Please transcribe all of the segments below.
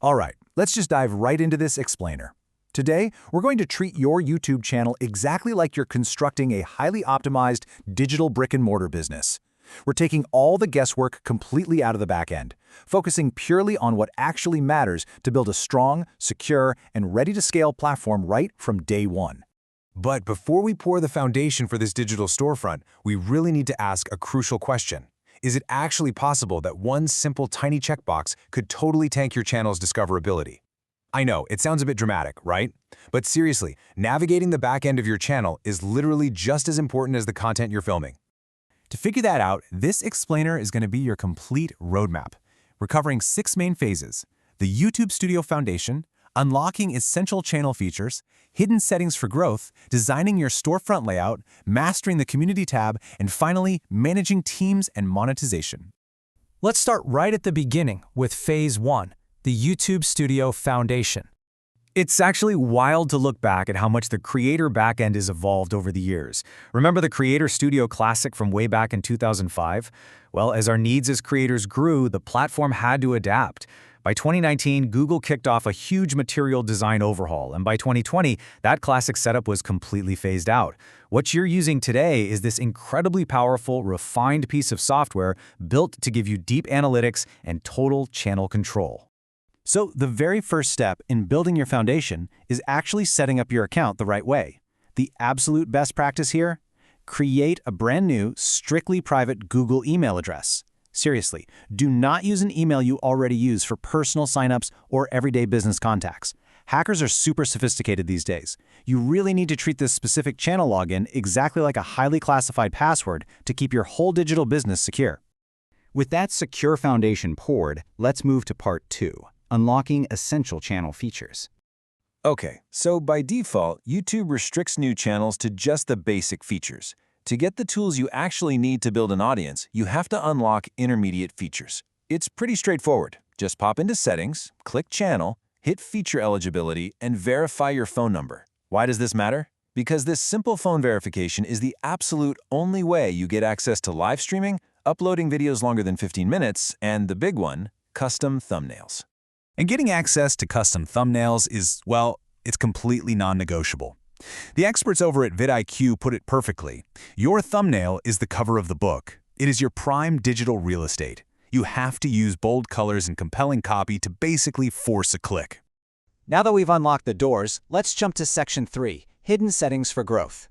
All right, let's just dive right into this explainer. Today, we're going to treat your YouTube channel exactly like you're constructing a highly optimized digital brick-and-mortar business. We're taking all the guesswork completely out of the back end, focusing purely on what actually matters to build a strong, secure, and ready-to-scale platform right from day one. But before we pour the foundation for this digital storefront, we really need to ask a crucial question. Is it actually possible that one simple tiny checkbox could totally tank your channel's discoverability? I know, it sounds a bit dramatic, right? But seriously, navigating the back end of your channel is literally just as important as the content you're filming. To figure that out, this explainer is going to be your complete roadmap. We're covering 6 main phases: the YouTube Studio Foundation, unlocking essential channel features, hidden settings for growth, designing your storefront layout, mastering the community tab, and finally, managing teams and monetization. Let's start right at the beginning with Phase 1, the YouTube Studio Foundation. It's actually wild to look back at how much the Creator backend has evolved over the years. Remember the Creator Studio Classic from way back in 2005? Well, as our needs as creators grew, the platform had to adapt. By 2019, Google kicked off a huge material design overhaul, and by 2020, that classic setup was completely phased out. What you're using today is this incredibly powerful, refined piece of software built to give you deep analytics and total channel control. So the very first step in building your foundation is actually setting up your account the right way. The absolute best practice here? Create a brand new, strictly private Google email address. Seriously, do not use an email you already use for personal signups or everyday business contacts. Hackers are super sophisticated these days. You really need to treat this specific channel login exactly like a highly classified password to keep your whole digital business secure. With that secure foundation poured, let's move to part 2, unlocking essential channel features. Okay, so by default, YouTube restricts new channels to just the basic features. To get the tools you actually need to build an audience, you have to unlock intermediate features. It's pretty straightforward. Just pop into Settings, click Channel, hit Feature Eligibility, and verify your phone number. Why does this matter? Because this simple phone verification is the absolute only way you get access to live streaming, uploading videos longer than 15 minutes, and the big one, custom thumbnails. And getting access to custom thumbnails is, well, it's completely non-negotiable. The experts over at vidIQ put it perfectly. Your thumbnail is the cover of the book. It is your prime digital real estate. You have to use bold colors and compelling copy to basically force a click. Now that we've unlocked the doors, let's jump to Section 3, Hidden Settings for Growth.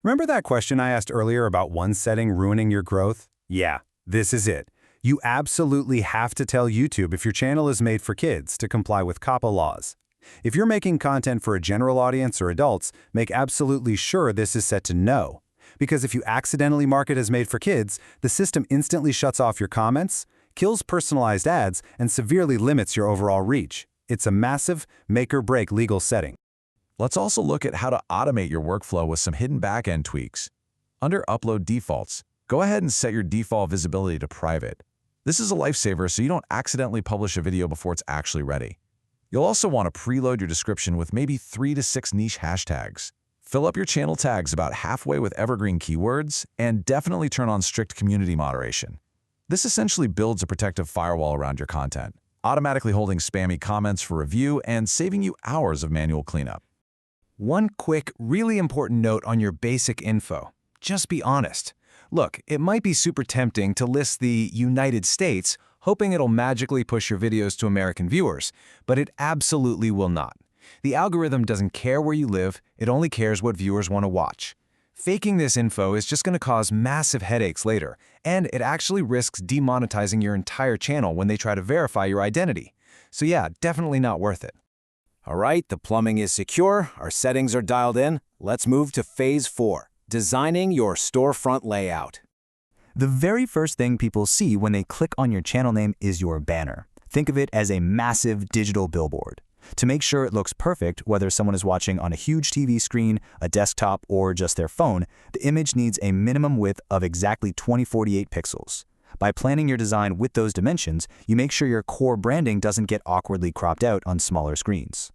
Remember that question I asked earlier about one setting ruining your growth? Yeah, this is it. You absolutely have to tell YouTube if your channel is made for kids to comply with COPPA laws. If you're making content for a general audience or adults, make absolutely sure this is set to no. Because if you accidentally mark it as made for kids, the system instantly shuts off your comments, kills personalized ads, and severely limits your overall reach. It's a massive make-or-break legal setting. Let's also look at how to automate your workflow with some hidden backend tweaks. Under Upload Defaults, go ahead and set your default visibility to private. This is a lifesaver so you don't accidentally publish a video before it's actually ready. You'll also want to preload your description with maybe 3 to 6 niche hashtags. Fill up your channel tags about halfway with evergreen keywords, and definitely turn on strict community moderation. This essentially builds a protective firewall around your content, automatically holding spammy comments for review and saving you hours of manual cleanup. One quick, really important note on your basic info. Just be honest. Look, it might be super tempting to list the United States, hoping it'll magically push your videos to American viewers, but it absolutely will not. The algorithm doesn't care where you live, it only cares what viewers want to watch. Faking this info is just going to cause massive headaches later, and it actually risks demonetizing your entire channel when they try to verify your identity. So yeah, definitely not worth it. All right, the plumbing is secure, our settings are dialed in. Let's move to Phase 4, designing your storefront layout. The very first thing people see when they click on your channel name is your banner. Think of it as a massive digital billboard. To make sure it looks perfect, whether someone is watching on a huge TV screen, a desktop, or just their phone, the image needs a minimum width of exactly 2048 pixels. By planning your design with those dimensions, you make sure your core branding doesn't get awkwardly cropped out on smaller screens.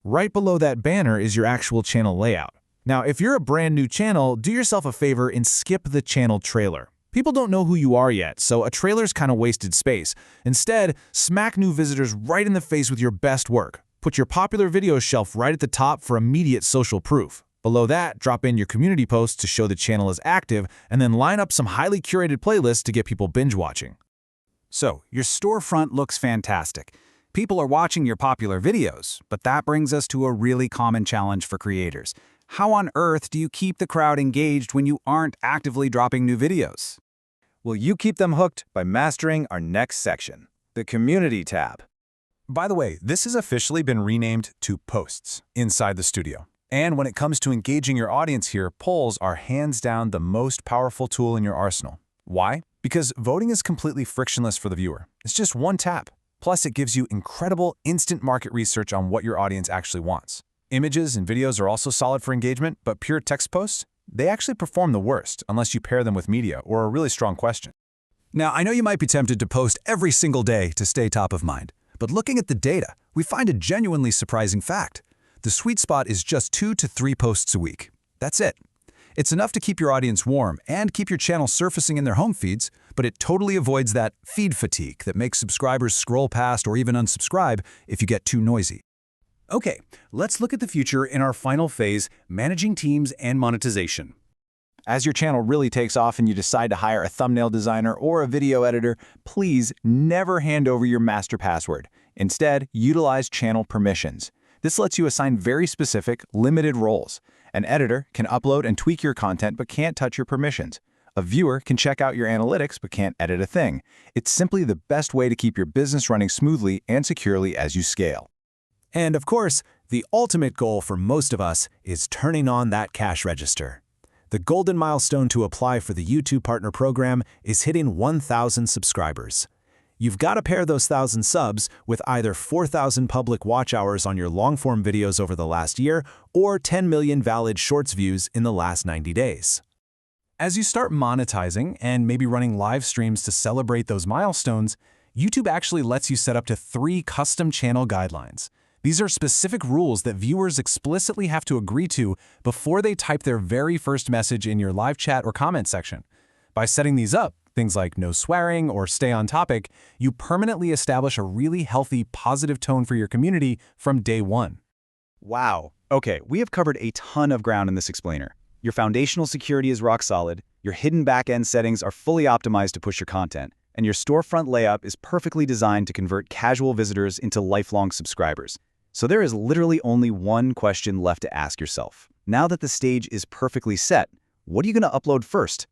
Right below that banner is your actual channel layout. Now, if you're a brand new channel, do yourself a favor and skip the channel trailer. People don't know who you are yet, so a trailer's kind of wasted space. Instead, smack new visitors right in the face with your best work. Put your popular video shelf right at the top for immediate social proof. Below that, drop in your community posts to show the channel is active, and then line up some highly curated playlists to get people binge-watching. So, your storefront looks fantastic. People are watching your popular videos, but that brings us to a really common challenge for creators. How on earth do you keep the crowd engaged when you aren't actively dropping new videos? Well, you keep them hooked by mastering our next section, the Community tab. By the way, this has officially been renamed to Posts inside the studio. And when it comes to engaging your audience here, polls are hands down the most powerful tool in your arsenal. Why? Because voting is completely frictionless for the viewer. It's just one tap. Plus, it gives you incredible instant market research on what your audience actually wants. Images and videos are also solid for engagement, but pure text posts? They actually perform the worst unless you pair them with media or a really strong question. Now, I know you might be tempted to post every single day to stay top of mind, but looking at the data, we find a genuinely surprising fact. The sweet spot is just 2 to 3 posts a week. That's it. It's enough to keep your audience warm and keep your channel surfacing in their home feeds, but it totally avoids that feed fatigue that makes subscribers scroll past or even unsubscribe if you get too noisy. Okay, let's look at the future in our final phase, managing teams and monetization. As your channel really takes off and you decide to hire a thumbnail designer or a video editor, please never hand over your master password. Instead, utilize channel permissions. This lets you assign very specific, limited roles. An editor can upload and tweak your content but can't touch your permissions. A viewer can check out your analytics but can't edit a thing. It's simply the best way to keep your business running smoothly and securely as you scale. And of course, the ultimate goal for most of us is turning on that cash register. The golden milestone to apply for the YouTube Partner Program is hitting 1,000 subscribers. You've got to pair those 1,000 subs with either 4,000 public watch hours on your long-form videos over the last year or 10 million valid Shorts views in the last 90 days. As you start monetizing and maybe running live streams to celebrate those milestones, YouTube actually lets you set up to 3 custom channel guidelines. These are specific rules that viewers explicitly have to agree to before they type their very first message in your live chat or comment section. By setting these up, things like no swearing or stay on topic, you permanently establish a really healthy, positive tone for your community from day one. Wow. Okay, we have covered a ton of ground in this explainer. Your foundational security is rock solid, your hidden back-end settings are fully optimized to push your content, and your storefront layout is perfectly designed to convert casual visitors into lifelong subscribers. So there is literally only one question left to ask yourself. Now that the stage is perfectly set, what are you going to upload first?